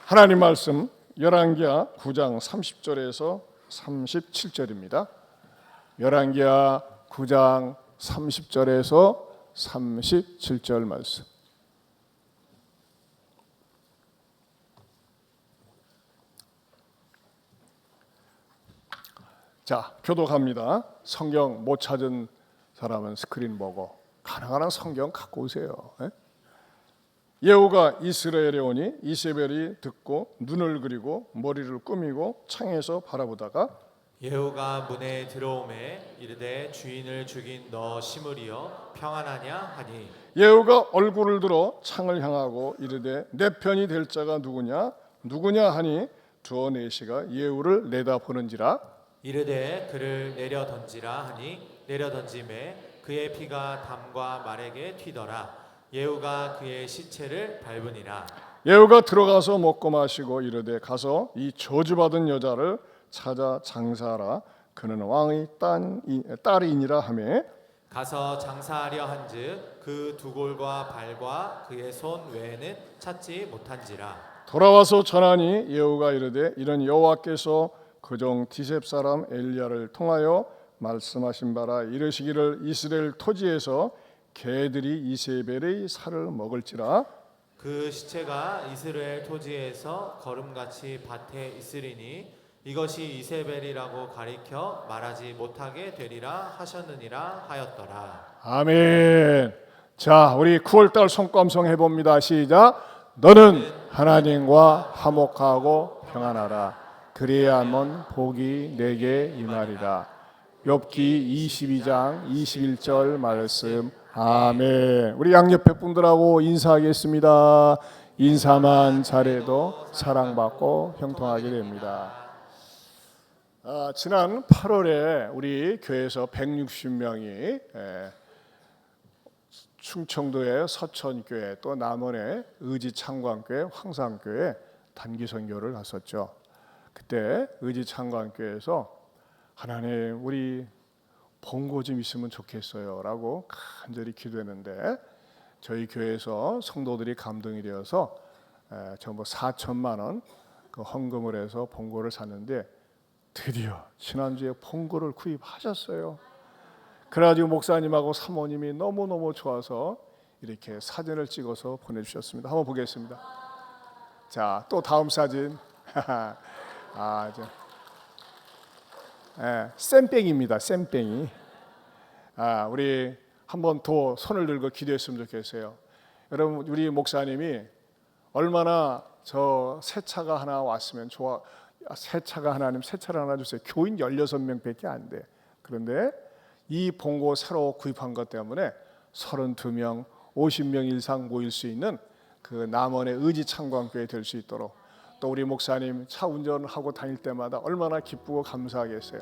하나님 말씀 열왕기하 9장 30절에서 37절입니다. 열왕기하 9장 30절에서 37절 말씀. 자, 교독합니다. 성경 못 찾은 사람은 스크린 보고 가능한 한 성경 갖고 오세요. 예후가 이스라엘에 오니 이세벨이 듣고 눈을 그리고 머리를 꾸미고 창에서 바라보다가 예후가 문에 들어오매 이르되 주인을 죽인 너 시므리여 평안하냐 하니 예후가 얼굴을 들어 창을 향하고 이르되 내 편이 될 자가 누구냐 하니 두어 네시가 예후를 내다보는지라 이르되 그를 내려 던지라 하니 내려 던짐에 그의 피가 담과 말에게 튀더라. 예후가 그의 시체를 밟으니라. 예후가 들어가서 먹고 마시고 이르되 가서 이 저주받은 여자를 찾아 장사하라. 그는 왕의 딸이니라 하매 가서 장사하려 한즉 그 두 골과 발과 그의 손 외에는 찾지 못한지라. 돌아와서 전하니 예후가 이르되 이런 여호와께서 그종 디셉 사람 엘리야를 통하여 말씀하신 바라 이르시기를 이스라엘 토지에서 개들이 이세벨의 살을 먹을지라. 그 시체가 이스라엘 토지에서 거름같이 밭에 있으리니 이것이 이세벨이라고 가리켜 말하지 못하게 되리라 하셨느니라 하였더라. 아멘. 자, 우리 9월달 손감성 해봅니다. 시작. 너는 하나님과 화목하고 평안하라. 그리하면 복이 내게 임하리라. 욥기 22장 21절 말씀. 아멘. 우리 양옆에 분들하고 인사하겠습니다. 인사만 잘해도 사랑받고 형통하게 됩니다. 지난 8월에 우리 교회에서 160명이 충청도의 서천교회 또 남원의 의지창광교회 황산교회 단기 선교를 갔었죠. 그때 의지창광교회에서 하나님 우리 본고 좀 있으면 좋겠어요 라고 간절히 기도했는데 저희 교회에서 성도들이 감동이 되어서 전부 4천만 원 그 헌금을 해서 본고를 샀는데 드디어 지난주에 본고를 구입하셨어요. 그래가지고 목사님하고 사모님이 너무너무 좋아서 이렇게 사진을 찍어서 보내주셨습니다. 한번 보겠습니다. 자, 또 다음 사진. 쌤뺑입니다. 쌤뺑이. 우리 한번 더 손을 들고 기도했으면 좋겠어요. 여러분 우리 목사님이 얼마나 저 새 차가 하나 왔으면 좋아. 새 차가 하나님 새 차를 하나 주세요. 교인 16명밖에 안 돼. 그런데 이 본고 새로 구입한 것 때문에 32명, 50명 이상 모일 수 있는 그 남원의 의지창광교회 될 수 있도록 또 우리 목사님 차 운전하고 다닐 때마다 얼마나 기쁘고 감사하겠어요.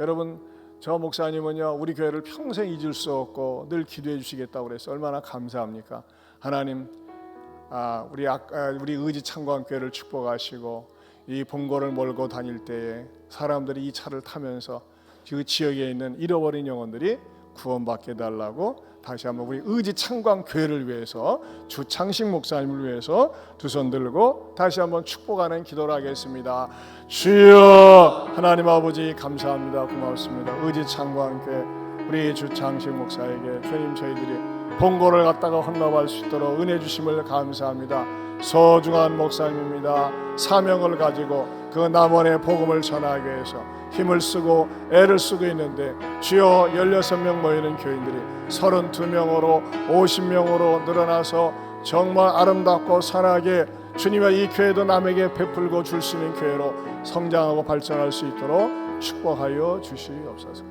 여러분 저 목사님은요 우리 교회를 평생 잊을 수 없고 늘 기도해 주시겠다고 그래서 얼마나 감사합니까? 하나님 우리 의지창광교회를 축복하시고 이 본고를 몰고 다닐 때에 사람들이 이 차를 타면서 그 지역에 있는 잃어버린 영혼들이 구원받게 달라고 다시 한번 우리 의지창광교회를 위해서 주창식 목사님을 위해서 두 손 들고 다시 한번 축복하는 기도를 하겠습니다. 주여 하나님 아버지 감사합니다. 고맙습니다. 의지창광교회 우리 주창식 목사에게 주님 저희들이 본고를 갖다가 헌납할 수 있도록 은혜 주심을 감사합니다. 소중한 목사님입니다. 사명을 가지고 그 남원의 복음을 전하기 위해서 힘을 쓰고 애를 쓰고 있는데 주여 16명 모이는 교인들이 32명으로 50명으로 늘어나서 정말 아름답고 선하게 주님의 이 교회도 남에게 베풀고 줄 수 있는 교회로 성장하고 발전할 수 있도록 축복하여 주시옵소서.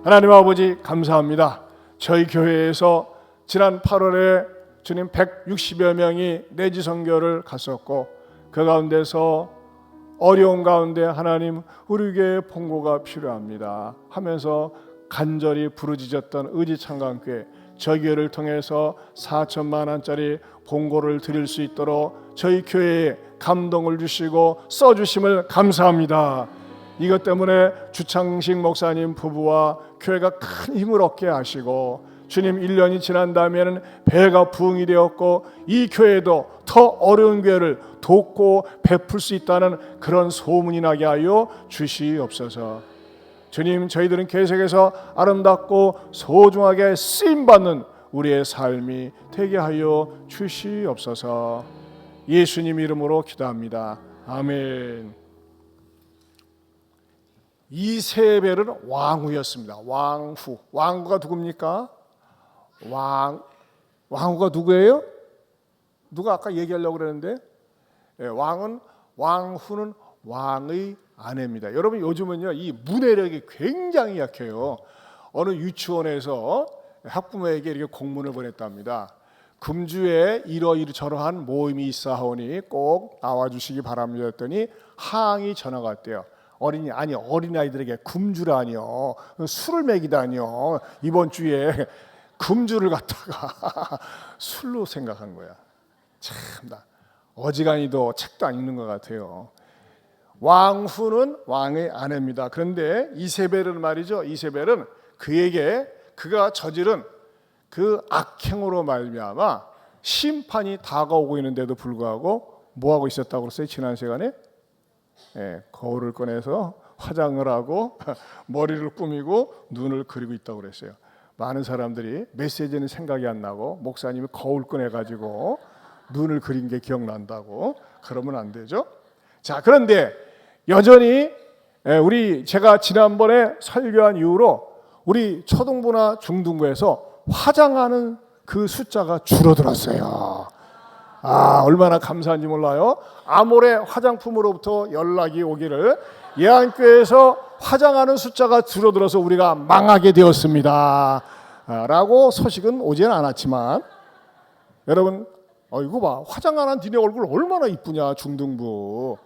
하나님 아버지 감사합니다. 저희 교회에서 지난 8월에 주님 160여 명이 내지 선교를 갔었고 그 가운데서 어려운 가운데 하나님 우리 교회에 본고가 필요합니다 하면서 간절히 부르짖었던 의지창광교회 저희 교회를 통해서 4천만 원짜리 본고를 드릴 수 있도록 저희 교회에 감동을 주시고 써주심을 감사합니다. 이것 때문에 주창식 목사님 부부와 교회가 큰 힘을 얻게 하시고 주님 1년이 지난 다음에는 배가 부흥이 되었고 이 교회도 더 어려운 교회를 돕고 베풀 수 있다는 그런 소문이 나게 하여 주시옵소서. 주님, 저희들은 계속해서 아름답고 소중하게 쓰임받는 우리의 삶이 되게 하여 주시옵소서. 예수님 이름으로 기도합니다. 아멘. 이세벨은 왕후였습니다. 왕후. 왕후가 누굽니까? 왕후가 누구예요? 누가 아까 얘기하려고 그랬는데, 왕후는 왕의 아내입니다. 여러분, 요즘은요 이 문해력이 굉장히 약해요. 어느 유치원에서 학부모에게 이렇게 공문을 보냈답니다. 금주에 이러이러저러한 모임이 있사오니 꼭 나와주시기 바랍니다 했더니 항의 전화가 왔대요. 어린아이들에게 금주라니요, 술을 먹이다니요, 이번 주에 금주를 갖다가 술로 생각한 거야. 참나 어지간히도 책도 안 읽는 것 같아요. 왕후는 왕의 아내입니다. 그런데 이세벨은 말이죠, 이세벨은 그가 저지른 그 악행으로 말미암아 심판이 다가오고 있는데도 불구하고 뭐 하고 있었다고 그랬어요? 지난 시간에 거울을 꺼내서 화장을 하고 머리를 꾸미고 눈을 그리고 있다고 그랬어요. 많은 사람들이 메시지는 생각이 안 나고 목사님이 거울 꺼내가지고 눈을 그린 게 기억난다고 그러면 안 되죠. 자, 그런데 여전히 제가 지난번에 설교한 이후로 우리 초등부나 중등부에서 화장하는 그 숫자가 줄어들었어요. 얼마나 감사한지 몰라요. 아모레 화장품으로부터 연락이 오기를 예안교회에서 화장하는 숫자가 줄어들어서 우리가 망하게 되었습니다 라고 소식은 오지는 않았지만, 여러분 이거 봐, 화장 안 한 니네 얼굴 얼마나 이쁘냐 중등부.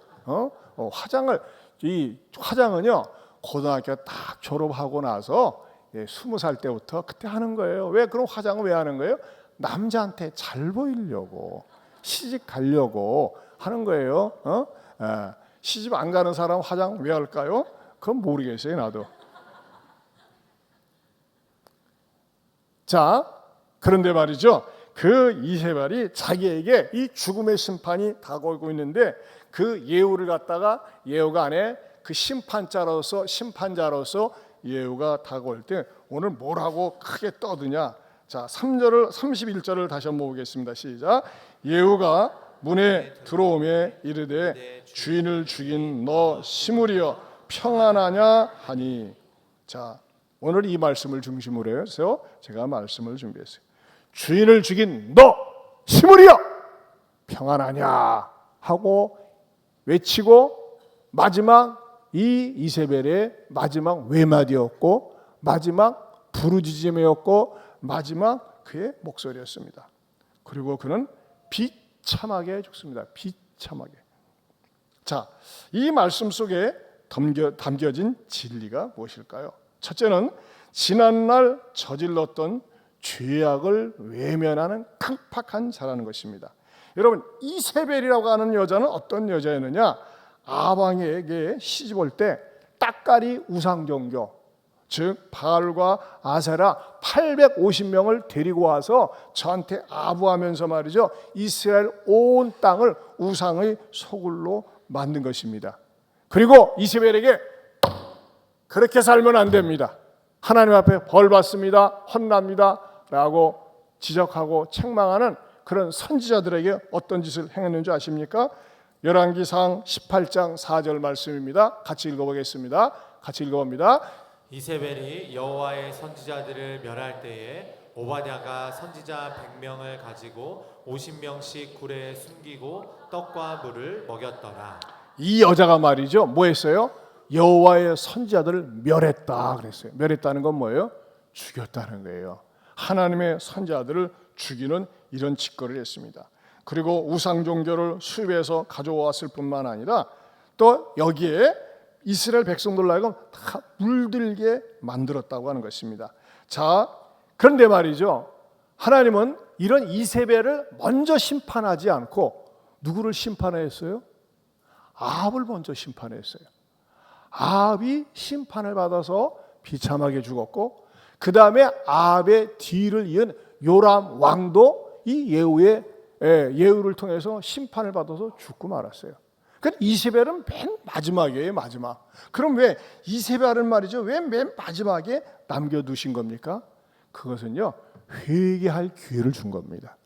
화장은요 고등학교 딱 졸업하고 나서 20살 때부터 그때 하는 거예요. 왜 그럼 화장을 왜 하는 거예요? 남자한테 잘 보이려고, 시집 가려고 하는 거예요. 시집 안 가는 사람 화장 왜 할까요? 그건 모르겠어요, 나도. 자, 그런데 말이죠, 그 이세벨이 자기에게 이 죽음의 심판이 다가오고 있는데 그 예후를 갖다가 예후가 안에 그 심판자로서 예후가 다가올 때 오늘 뭐라고 크게 떠드냐. 자, 31절을 다시 한번 보겠습니다. 시작. 예후가 문에 들어오매 이르되 주인을 죽인 너 시므리여 평안하냐 하니. 자, 오늘 이 말씀을 중심으로 해서 제가 말씀을 준비했어요. 주인을 죽인 너 시므리여 평안하냐 하고 외치고, 마지막 이세벨의 마지막 외마디였고 마지막 부르짖음이었고 마지막 그의 목소리였습니다. 그리고 그는 비참하게 죽습니다. 비참하게. 자, 이 말씀 속에 담겨진 진리가 무엇일까요? 첫째는 지난날 저질렀던 죄악을 외면하는 강팍한 자라는 것입니다. 여러분, 이세벨이라고 하는 여자는 어떤 여자였느냐? 아방에게 시집 올 때 따까리 우상종교, 즉 바알과 아세라 850명을 데리고 와서 저한테 아부하면서 말이죠, 이스라엘 온 땅을 우상의 소굴로 만든 것입니다. 그리고 이세벨에게 그렇게 살면 안 됩니다, 하나님 앞에 벌 받습니다, 혼납니다 라고 지적하고 책망하는 그런 선지자들에게 어떤 짓을 행했는지 아십니까? 열왕기상 18장 4절 말씀입니다. 같이 읽어보겠습니다. 같이 읽어봅니다. 이세벨이 여호와의 선지자들을 멸할 때에 오바댜가 선지자 100명을 가지고 50명씩 굴에 숨기고 떡과 물을 먹였더라. 이 여자가 말이죠, 뭐 했어요? 여호와의 선지자들을 멸했다 그랬어요. 멸했다는 건 뭐예요? 죽였다는 거예요. 하나님의 선지자들을 죽이는 이런 짓거리를 했습니다. 그리고 우상 종교를 수입해서 가져왔을 뿐만 아니라 또 여기에 이스라엘 백성들 하여금 다 물들게 만들었다고 하는 것입니다. 자, 그런데 말이죠, 하나님은 이런 이세벨을 먼저 심판하지 않고 누구를 심판했어요? 아합을 먼저 심판했어요. 아합이 심판을 받아서 비참하게 죽었고, 그 다음에 아합의 뒤를 이은 요람 왕도 이 예후를 통해서 심판을 받아서 죽고 말았어요. 그러니까 이세벨은 맨 마지막이에요, 마지막. 그럼 왜 이세벨은 말이죠? 왜 맨 마지막에 남겨두신 겁니까? 그것은요, 회개할 기회를 준 겁니다.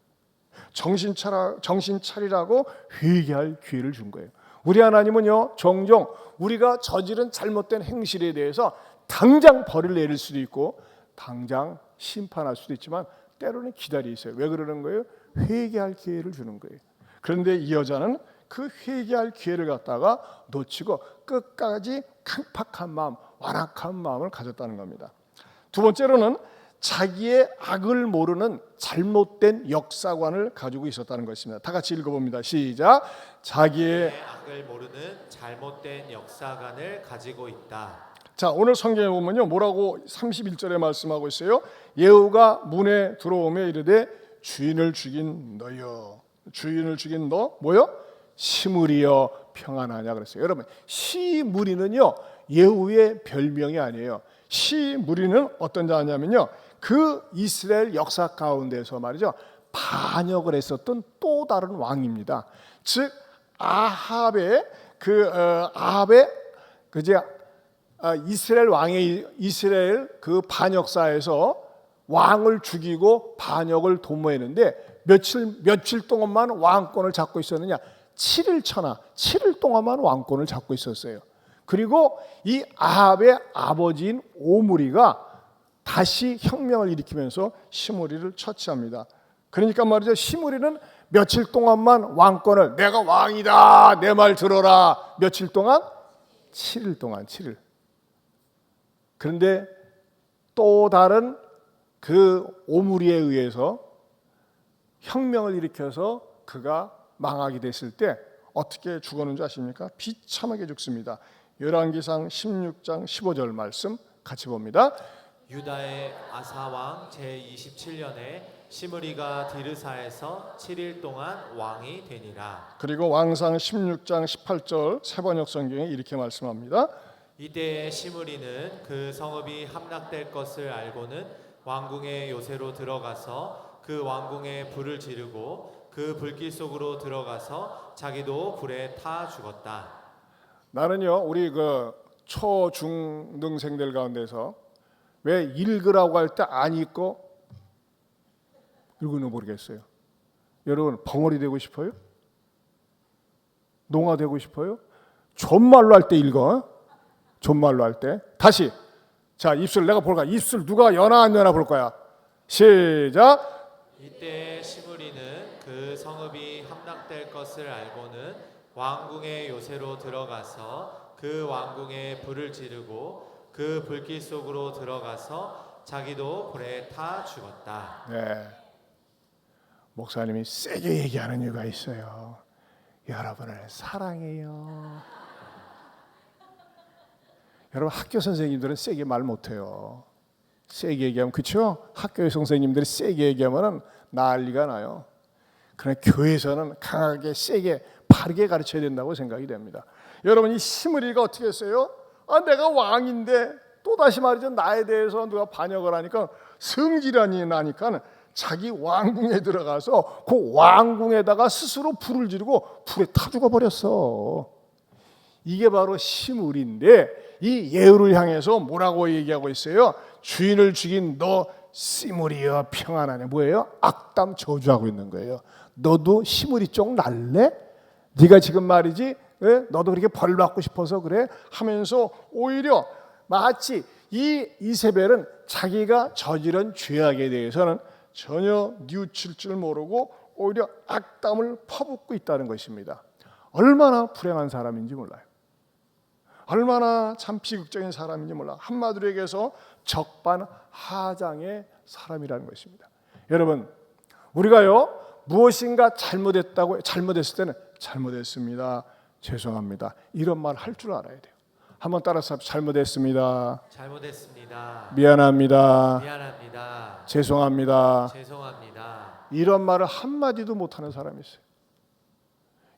정신 차리라고 회개할 기회를 준 거예요. 우리 하나님은요, 종종 우리가 저지른 잘못된 행실에 대해서 당장 벌을 내릴 수도 있고 당장 심판할 수도 있지만 때로는 기다려 있어요. 왜 그러는 거예요? 회개할 기회를 주는 거예요. 그런데 이 여자는 그 회개할 기회를 갖다가 놓치고 끝까지 강팍한 마음, 완악한 마음을 가졌다는 겁니다. 두 번째로는 자기의 악을 모르는 잘못된 역사관을 가지고 있었다는 것입니다. 다 같이 읽어봅니다. 시작. 자기의 악을 모르는 잘못된 역사관을 가지고 있다. 자, 오늘 성경에 보면요, 뭐라고 31절에 말씀하고 있어요? 예후가 문에 들어오며 이르되 주인을 죽인 너여, 주인을 죽인 너 뭐요? 시므리여 평안하냐 그랬어요. 여러분, 시므리는요 예후의 별명이 아니에요. 시므리는 어떤 자냐면요, 그 이스라엘 역사 가운데서 말이죠, 반역을 했었던 또 다른 왕입니다. 즉 아합의 이스라엘 그 반역사에서 왕을 죽이고 반역을 도모했는데 며칠 동안만 왕권을 잡고 있었느냐? 7일 동안만 왕권을 잡고 있었어요. 그리고 이 아합의 아버지인 오므리가 다시 혁명을 일으키면서 시므리를 처치합니다. 그러니까 말이죠, 시므리는 며칠 동안만 왕권을, 내가 왕이다, 내 말 들어라. 며칠 동안? 7일 동안, 7일. 그런데 또 다른 그 오므리에 의해서 혁명을 일으켜서 그가 망하게 됐을 때 어떻게 죽었는지 아십니까? 비참하게 죽습니다. 열왕기상 16장 15절 말씀 같이 봅니다. 유다의 아사왕 제27년에 시므리가 디르사에서 7일 동안 왕이 되니라. 그리고 왕상 16장 18절 세번역 성경에 이렇게 말씀합니다. 이때에 시므리는 그 성읍이 함락될 것을 알고는 왕궁의 요새로 들어가서 그 왕궁에 불을 지르고 그 불길 속으로 들어가서 자기도 불에 타 죽었다. 나는요, 우리 그 초중등생들 가운데서 왜 읽으라고 할 때 안 읽고 읽으면 모르겠어요. 여러분, 벙어리 되고 싶어요? 농아 되고 싶어요? 존말로 할 때 읽어. 존말로 할 때. 다시. 자, 입술 내가 볼까? 입술 누가 여나 안 여나 볼 거야. 시작. 이때 시므리는 그 성읍이 함락될 것을 알고는 왕궁의 요새로 들어가서 그 왕궁에 불을 지르고 그 불길 속으로 들어가서 자기도 불에 타 죽었다. 네. 목사님이 세게 얘기하는 이유가 있어요. 여러분을 사랑해요. 여러분, 학교 선생님들은 세게 말 못해요. 세게 얘기하면, 그렇죠? 학교 선생님들이 세게 얘기하면 난리가 나요. 그러나 교회에서는 강하게 세게 바르게 가르쳐야 된다고 생각이 됩니다. 여러분, 이 시므리가 어떻게 했어요? 내가 왕인데 또다시 말이죠, 나에 대해서 누가 반역을 하니까 성질이 나니까 자기 왕궁에 들어가서 그 왕궁에다가 스스로 불을 지르고 불에 타 죽어버렸어. 이게 바로 시므리인데 이 예후를 향해서 뭐라고 얘기하고 있어요? 주인을 죽인 너 시므리여 평안하네. 뭐예요? 악담 저주하고 있는 거예요. 너도 시므리 쪽 날래? 네가 지금 말이지, 왜? 너도 그렇게 벌 받고 싶어서 그래? 하면서 오히려 마치 이 이세벨은 자기가 저지른 죄악에 대해서는 전혀 뉘우칠 줄 모르고 오히려 악담을 퍼붓고 있다는 것입니다. 얼마나 불행한 사람인지 몰라요. 얼마나 참 비극적인 사람인지 몰라. 한마디로 얘기해서 적반하장의 사람이라는 것입니다. 여러분, 우리가요 무엇인가 잘못했을 때는 잘못했습니다, 죄송합니다, 이런 말 할 줄 알아야 돼요. 한번 따라서 잘못했습니다, 미안합니다, 죄송합니다, 이런 말을 한마디도 못하는 사람이 있어요.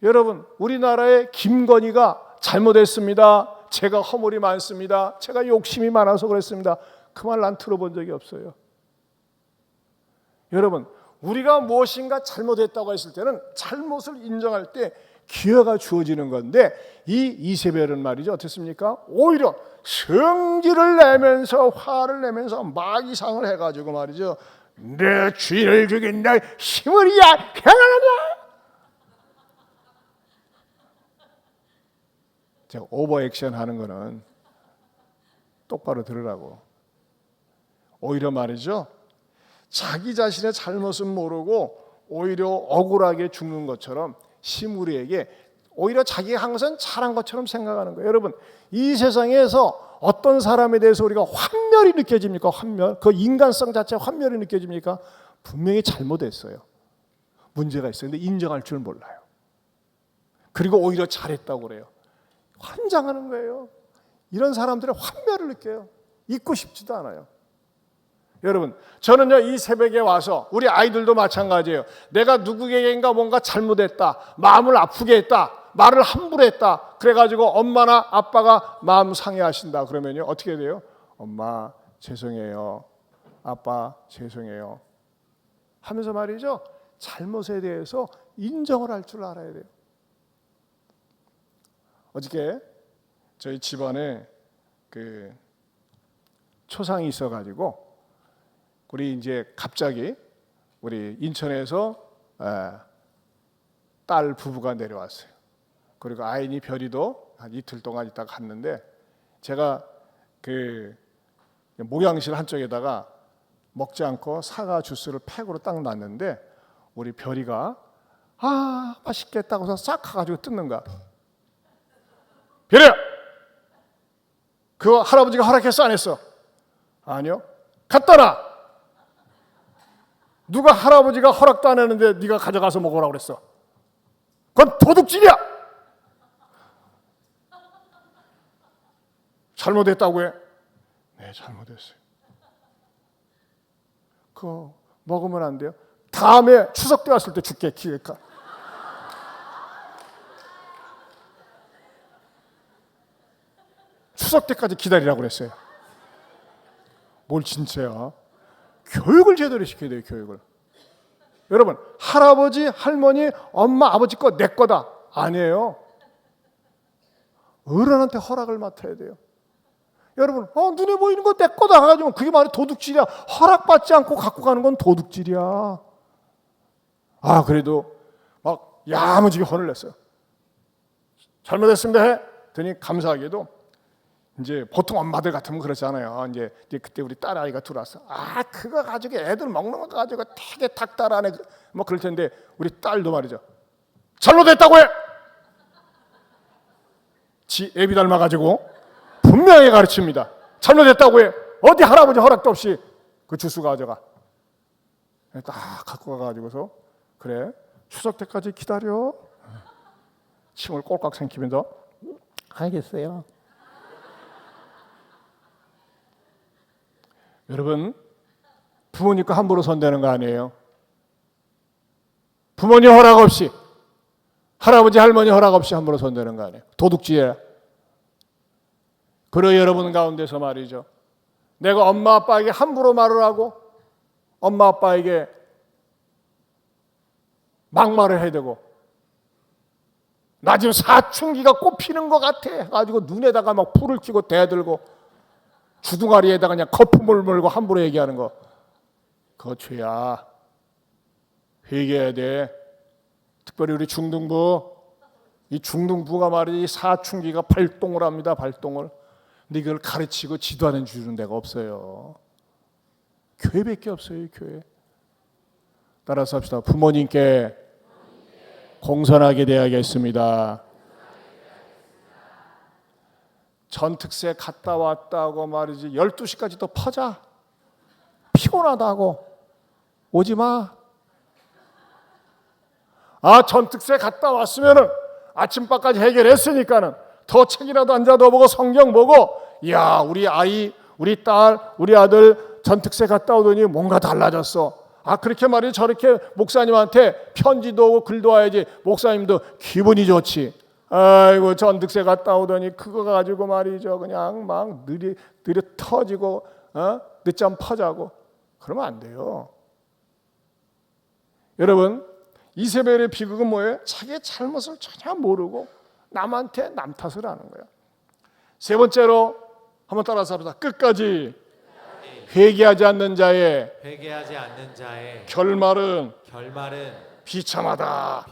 여러분, 우리나라의 김건희가 잘못했습니다, 제가 허물이 많습니다, 제가 욕심이 많아서 그랬습니다, 그 말 난 들어본 적이 없어요. 여러분, 우리가 무엇인가 잘못했다고 했을 때는 잘못을 인정할 때 기회가 주어지는 건데, 이 이세벨은 말이죠, 어떻습니까? 오히려 성질을 내면서 화를 내면서 마귀상을 해가지고 말이죠, 내 주인을 죽인 날 시므리야 행하느냐. 제가 오버액션 하는 거는 똑바로 들으라고. 오히려 말이죠, 자기 자신의 잘못은 모르고 오히려 억울하게 죽는 것처럼 시므리에게 오히려 자기가 한 것은 잘한 것처럼 생각하는 거예요. 여러분, 이 세상에서 어떤 사람에 대해서 우리가 환멸이 느껴집니까? 환멸. 그 인간성 자체에 환멸이 느껴집니까? 분명히 잘못했어요. 문제가 있어요. 근데 인정할 줄 몰라요. 그리고 오히려 잘했다고 그래요. 환장하는 거예요. 이런 사람들의 환멸을 느껴요. 잊고 싶지도 않아요. 여러분, 저는요, 이 새벽에 와서 우리 아이들도 마찬가지예요. 내가 누구에게인가 뭔가 잘못했다, 마음을 아프게 했다, 말을 함부로 했다, 그래가지고 엄마나 아빠가 마음 상해하신다 그러면요, 어떻게 돼요? 엄마 죄송해요, 아빠 죄송해요 하면서 말이죠, 잘못에 대해서 인정을 할 줄 알아야 돼요. 어저께 저희 집안에 그 초상이 있어가지고 우리 이제 갑자기 우리 인천에서 딸 부부가 내려왔어요. 그리고 아이니 별이도 한 이틀 동안 있다가 갔는데, 제가 그 목양실 한쪽에다가 먹지 않고 사과 주스를 팩으로 딱 놨는데, 우리 별이가 맛있겠다 고서 싹 가가지고 뜯는 거야. 별이야, 그거 할아버지가 허락했어 안 했어? 아니요. 갖다 놔. 누가 할아버지가 허락도 안 했는데 네가 가져가서 먹으라고 그랬어? 그건 도둑질이야. 잘못했다고 해? 네, 잘못했어요. 그거 먹으면 안 돼요? 다음에 추석 때 왔을 때 줄게, 기획가. 추석 때까지 기다리라고 그랬어요. 뭘 진짜야? 교육을 제대로 시켜야 돼요, 교육을. 여러분, 할아버지, 할머니, 엄마, 아버지 거 내 거다 아니에요. 어른한테 허락을 맡아야 돼요. 여러분, 눈에 보이는 거 내 거다 해가지고 그게 말이 도둑질이야. 허락받지 않고 갖고 가는 건 도둑질이야. 그래도 막 야무지게 혼을 냈어요. 잘못했습니다 해. 더니 감사하게도 이제 보통 엄마들 같으면 그렇잖아요. 이제 그때 우리 딸 아이가 들어왔어. 그거 가지고 애들 먹는 거 가지고 되게 닥달하네. 뭐 그럴 텐데 우리 딸도 말이죠. 잘못했다고 해. 지 애비 닮아가지고 분명히 가르칩니다. 잘못했다고 해. 어디 할아버지 허락도 없이 그 주스 가져가. 딱 갖고 가가지고서 그래, 추석 때까지 기다려. 침을 꼴깍 삼키면서 알겠어요. 여러분, 부모님과 함부로 손대는 거 아니에요. 부모님 허락 없이, 할아버지 할머니 허락 없이 함부로 손대는 거 아니에요. 도둑질이에요. 그러 여러분 가운데서 말이죠, 내가 엄마 아빠에게 함부로 말을 하고 엄마 아빠에게 막말을 해대고, 나 지금 사춘기가 꽃피는 것 같아 해가지고 눈에다가 막 불을 켜고 대들고 주둥아리에다가 그냥 거품을 물고 함부로 얘기하는 거, 그거 죄야. 회개해야 돼. 특별히 우리 중등부, 이 중등부가 말이지 사춘기가 발동을 합니다. 발동을. 근데 이걸 가르치고 지도하는 주는 데가 없어요. 교회밖에 없어요. 교회. 따라서 합시다. 부모님께 공손하게 대하겠습니다. 전특세 갔다 왔다고 말이지 12시까지 또 퍼자. 피곤하다고 오지 마. 전특세 갔다 왔으면은 아침밥까지 해결했으니까는 더 책이라도 앉아 넣어보고 성경 보고, 야, 우리 아이, 우리 딸, 우리 아들 전특세 갔다 오더니 뭔가 달라졌어. 그렇게 말이지 저렇게 목사님한테 편지도 오고 글도 와야지 목사님도 기분이 좋지. 아이고, 전특세 갔다 오더니 그거 가지고 말이죠 그냥 막 느려 터지고 늦잠 퍼자고 그러면 안 돼요. 여러분, 이세벨의 비극은 뭐예요? 자기의 잘못을 전혀 모르고 남한테 남 탓을 하는 거예요. 세 번째로 한번 따라서 합시다. 끝까지 회개하지 않는 자의 결말은 비참하다.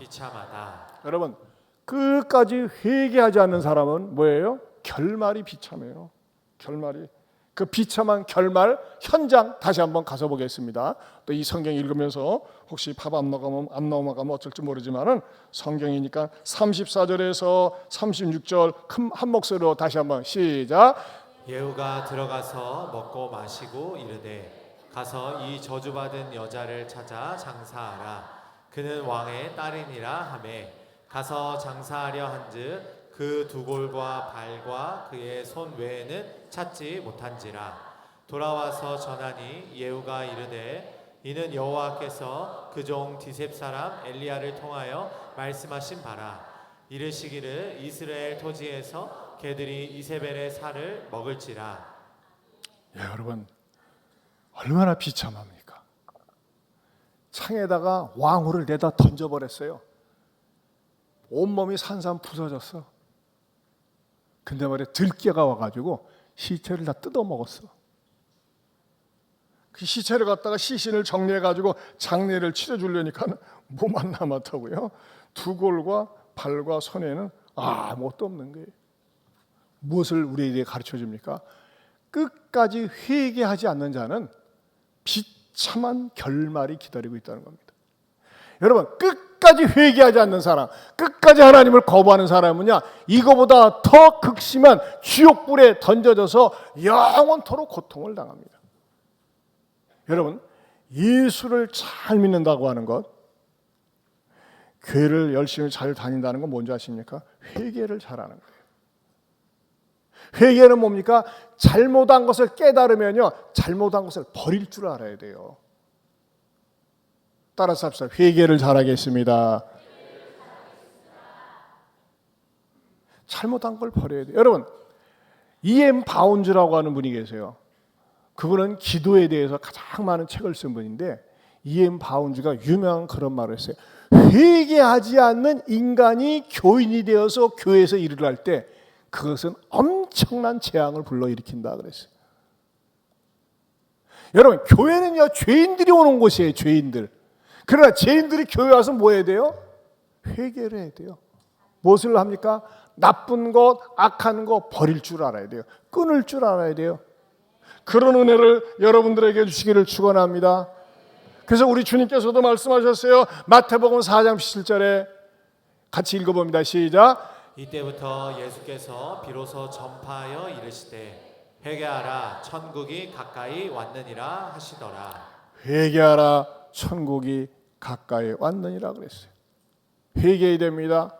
여러분, 끝까지 회개하지 않는 사람은 뭐예요? 결말이 비참해요. 결말이. 그 비참한 결말 현장 다시 한번 가서 보겠습니다. 또 이 성경 읽으면서 혹시 밥 안 넘어가면 어쩔지 모르지만은 성경이니까 34절에서 36절 한 목소리로 다시 한번 시작. 예후가 들어가서 먹고 마시고 이르되 가서 이 저주받은 여자를 찾아 장사하라. 그는 왕의 딸이니라 하매 가서 장사하려 한즉 그 두 골과 발과 그의 손 외에는 찾지 못한지라. 돌아와서 전하니 예후가 이르되 이는 여호와께서 그 종 디셉 사람 엘리야를 통하여 말씀하신 바라. 이르시기를 이스라엘 토지에서 개들이 이세벨의 살을 먹을지라. 여러분, 얼마나 비참합니까? 창에다가 왕후를 내다 던져버렸어요. 온몸이 산산 부서졌어. 근데 말이야, 들깨가 와가지고 시체를 다 뜯어먹었어. 그 시체를 갖다가 시신을 정리해가지고 장례를 치러주려니까 뭐만 남았다고요? 두 골과 발과 손에는 아무것도 없는 거예요. 무엇을 우리에게 가르쳐줍니까? 끝까지 회개하지 않는 자는 비참한 결말이 기다리고 있다는 겁니다. 여러분, 끝까지 회개하지 않는 사람, 끝까지 하나님을 거부하는 사람은요, 이거보다 더 극심한 지옥불에 던져져서 영원토록 고통을 당합니다. 여러분, 예수를 잘 믿는다고 하는 것, 교회를 열심히 잘 다닌다는 건 뭔지 아십니까? 회개를 잘하는 거예요. 회개는 뭡니까? 잘못한 것을 깨달으면요, 잘못한 것을 버릴 줄 알아야 돼요. 따라서 합시다. 회개를 잘하겠습니다. 잘못한 걸 버려야 돼요. 여러분, E.M. 바운즈라고 하는 분이 계세요. 그분은 기도에 대해서 가장 많은 책을 쓴 분인데 E.M. 바운즈가 유명한 그런 말을 했어요. 회개하지 않는 인간이 교인이 되어서 교회에서 일을 할 때 그것은 엄청난 재앙을 불러일으킨다 그랬어요. 여러분, 교회는요, 죄인들이 오는 곳이에요. 죄인들. 그러나 죄인들이 교회 와서 뭐 해야 돼요? 회개를 해야 돼요. 무엇을 합니까? 나쁜 것, 악한 것 버릴 줄 알아야 돼요. 끊을 줄 알아야 돼요. 그런 은혜를 여러분들에게 주시기를 축원합니다. 그래서 우리 주님께서도 말씀하셨어요. 마태복음 4장 17절에 같이 읽어봅니다. 시작. 이때부터 예수께서 비로소 전파하여 이르시되 회개하라 천국이 가까이 왔느니라 하시더라. 회개하라 천국이 가까이 왔느니라 그랬어요. 회개해야 됩니다.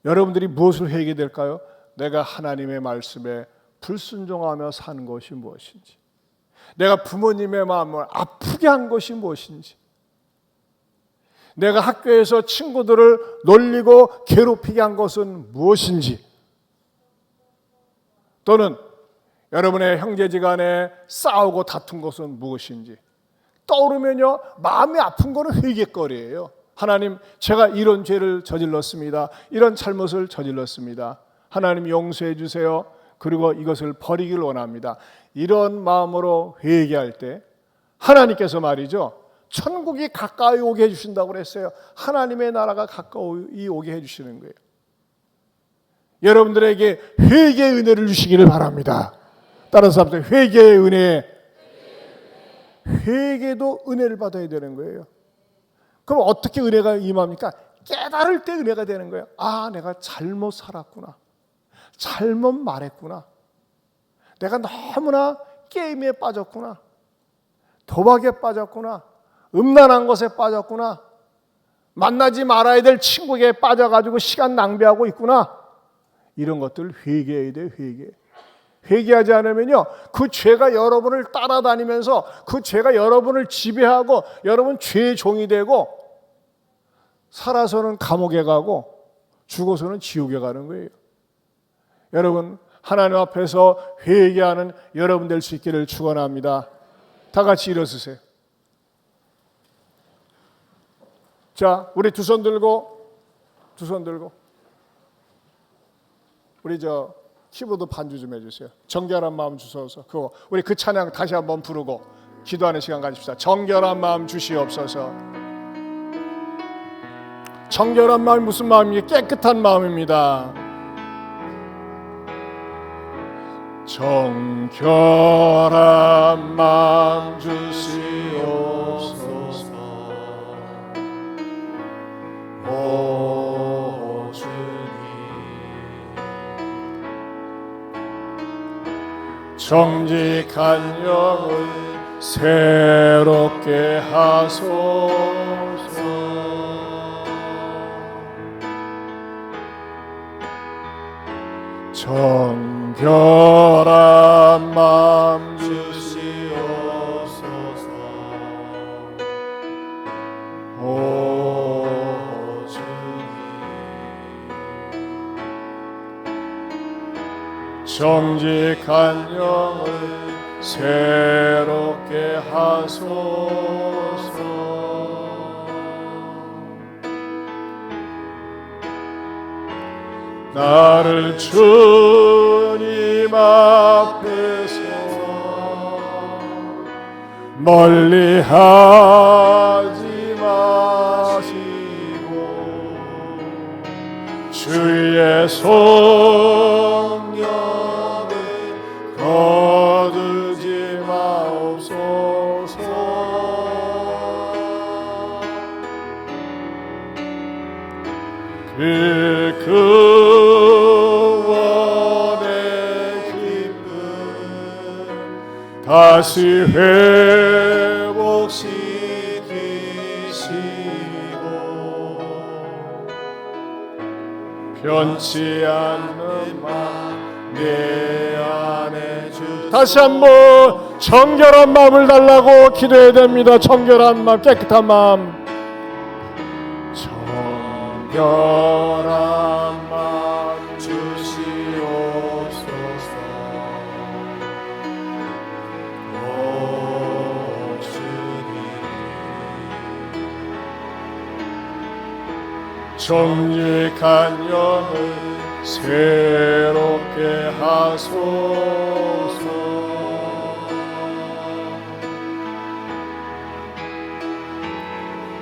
여러분들이 무엇을 회개해야 될까요? 내가 하나님의 말씀에 불순종하며 사는 것이 무엇인지, 내가 부모님의 마음을 아프게 한 것이 무엇인지, 내가 학교에서 친구들을 놀리고 괴롭히게 한 것은 무엇인지, 또는 여러분의 형제지간에 싸우고 다툰 것은 무엇인지 떠오르면요, 마음이 아픈 거는 회개거리예요. 하나님, 제가 이런 죄를 저질렀습니다. 이런 잘못을 저질렀습니다. 하나님 용서해 주세요. 그리고 이것을 버리길 원합니다. 이런 마음으로 회개할 때 하나님께서 말이죠, 천국이 가까이 오게 해주신다고 그랬어요. 하나님의 나라가 가까이 오게 해주시는 거예요. 여러분들에게 회개의 은혜를 주시기를 바랍니다. 따라서 합시다. 회개의 은혜. 회개도 은혜를 받아야 되는 거예요. 그럼 어떻게 은혜가 임합니까? 깨달을 때 은혜가 되는 거예요. 아, 내가 잘못 살았구나. 잘못 말했구나. 내가 너무나 게임에 빠졌구나. 도박에 빠졌구나. 음란한 것에 빠졌구나. 만나지 말아야 될 친구에게 빠져가지고 시간 낭비하고 있구나. 이런 것들 회개해야 돼. 회개하지 않으면요, 그 죄가 여러분을 따라다니면서 그 죄가 여러분을 지배하고 여러분 죄의 종이 되고, 살아서는 감옥에 가고 죽어서는 지옥에 가는 거예요. 여러분, 하나님 앞에서 회개하는 여러분 될 수 있기를 축원합니다. 다 같이 일어서세요. 자, 우리 두 손 들고 우리 저 키보드 반주 좀 해주세요. 정결한 마음 주소서. 그거 우리 그 찬양 다시 한번 부르고 기도하는 시간 가집시다. 정결한 마음 주시옵소서. 정결한 마음이 무슨 마음이에요? 깨끗한 마음입니다. 정결한 마음 주시옵소서. 오 주님, 정직한 영을 새롭게 하소서. 정결한 마음 주시옵소서. 오 주님, 정직한 영을 새롭게 하소서. 나를 주님 앞에서 멀리하지 마시고 주의 성령을 거두지 마옵소서. 구원의 기쁨 다시 회복시키시고 변치 않는 마음 내 안에 주소서. 다시 한번 정결한 마음을 달라고 기도해야 됩니다. 정결한 마음, 깨끗한 마음. 정결한 마음 주시옵소서. 오 주님, 정직한 영을 새롭게 하소서.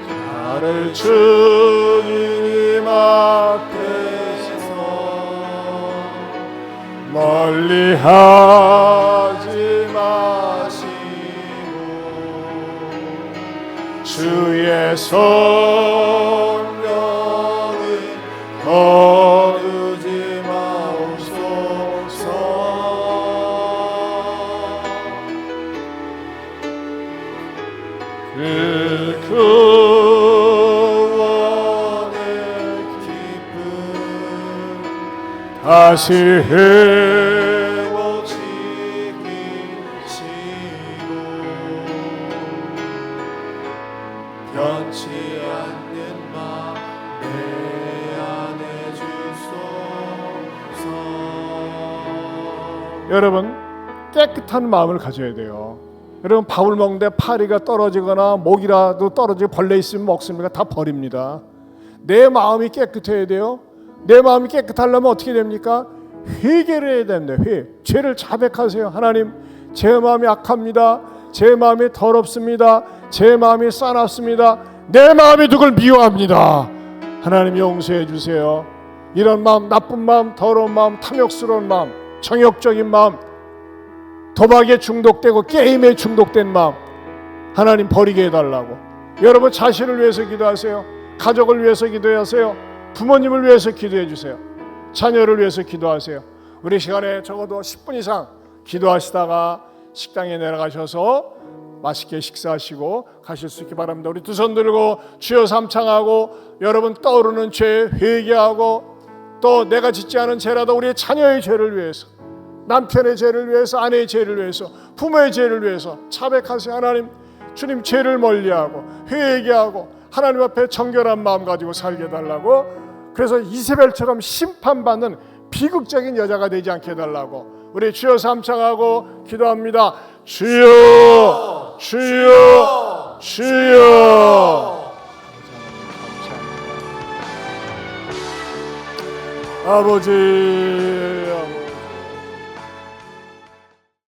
나를 주님 앞에서 멀리하지 마시고 주의 성령을 거두지 마옵소서. 구원의 기쁨 다시 회복시키시고 변치 않는 마음 내 안에 주소서. 여러분, 깨끗한 마음을 가져야 돼요. 여러분, 밥을 먹는데 파리가 떨어지거나 목이라도 떨어지고 벌레 있으면 먹습니까? 다 버립니다. 내 마음이 깨끗해야 돼요. 내 마음이 깨끗하려면 어떻게 됩니까? 회개를 해야 됩니다. 죄를 자백하세요. 하나님, 제 마음이 악합니다. 제 마음이 더럽습니다. 제 마음이 싸납습니다. 내 마음이 누굴 미워합니다. 하나님 용서해 주세요. 이런 마음, 나쁜 마음, 더러운 마음, 탐욕스러운 마음, 정욕적인 마음, 도박에 중독되고 게임에 중독된 마음, 하나님 버리게 해달라고. 여러분 자신을 위해서 기도하세요. 가족을 위해서 기도하세요. 부모님을 위해서 기도해 주세요. 자녀를 위해서 기도하세요. 우리 시간에 적어도 10분 이상 기도하시다가 식당에 내려가셔서 맛있게 식사하시고 가실 수 있기 바랍니다. 우리 두 손 들고 주여 삼창하고 여러분 떠오르는 죄 회개하고 또 내가 짓지 않은 죄라도 우리의 자녀의 죄를 위해서, 남편의 죄를 위해서, 아내의 죄를 위해서, 부모의 죄를 위해서 자백하세요. 하나님, 주님 죄를 멀리하고 회개하고 하나님 앞에 정결한 마음 가지고 살게 해달라고. 그래서 이세벨처럼 심판받는 비극적인 여자가 되지 않게 해달라고 우리 주여 삼창하고 기도합니다. 주여, 주여, 주여. 아버지, 아버지.